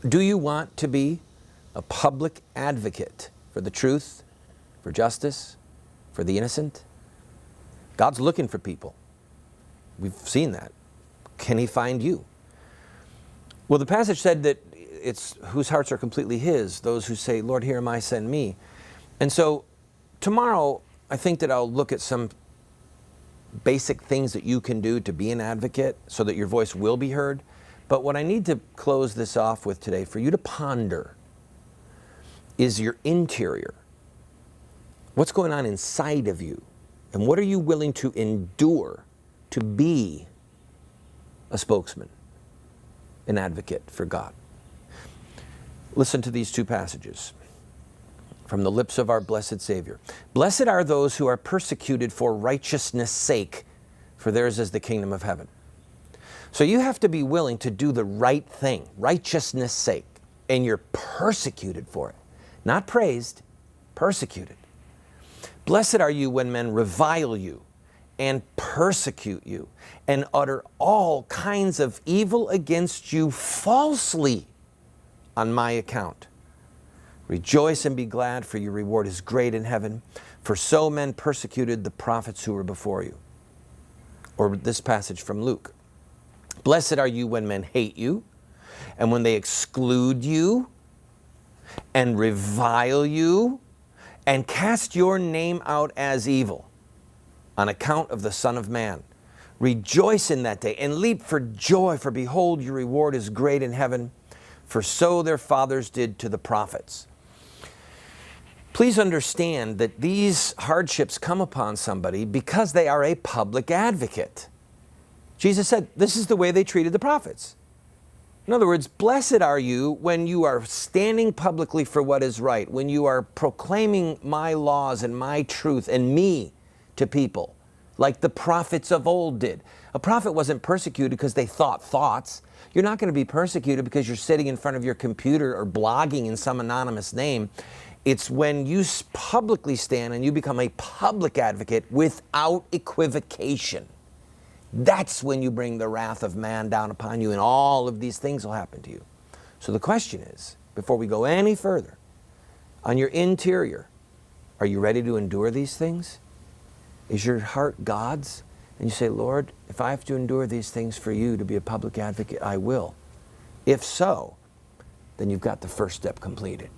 Do you want to be a public advocate for the truth, for justice, for the innocent? God's looking for people. We've seen that. Can he find you? Well, the passage said that it's whose hearts are completely his, those who say, Lord, here am I, send me. And so tomorrow, I think that I'll look at some basic things that you can do to be an advocate so that your voice will be heard. But what I need to close this off with today for you to ponder is your interior. What's going on inside of you? And what are you willing to endure to be a spokesman, an advocate for God? Listen to these two passages from the lips of our blessed Savior. Blessed are those who are persecuted for righteousness' sake, for theirs is the kingdom of heaven. So you have to be willing to do the right thing, righteousness' sake, and you're persecuted for it. Not praised, persecuted. Blessed are you when men revile you and persecute you and utter all kinds of evil against you falsely on my account. Rejoice and be glad, for your reward is great in heaven, for so men persecuted the prophets who were before you. Or this passage from Luke. Blessed are you when men hate you, and when they exclude you, and revile you, and cast your name out as evil, on account of the Son of Man. Rejoice in that day, and leap for joy, for behold, your reward is great in heaven, for so their fathers did to the prophets. Please understand that these hardships come upon somebody because they are a public advocate. Jesus said, this is the way they treated the prophets. In other words, blessed are you when you are standing publicly for what is right, when you are proclaiming my laws and my truth and me to people, like the prophets of old did. A prophet wasn't persecuted because they thought thoughts. You're not going to be persecuted because you're sitting in front of your computer or blogging in some anonymous name. It's when you publicly stand and you become a public advocate without equivocation. That's when you bring the wrath of man down upon you, and all of these things will happen to you. So the question is, before we go any further, on your interior, are you ready to endure these things? Is your heart God's? And you say, Lord, if I have to endure these things for you to be a public advocate, I will. If so, then you've got the first step completed.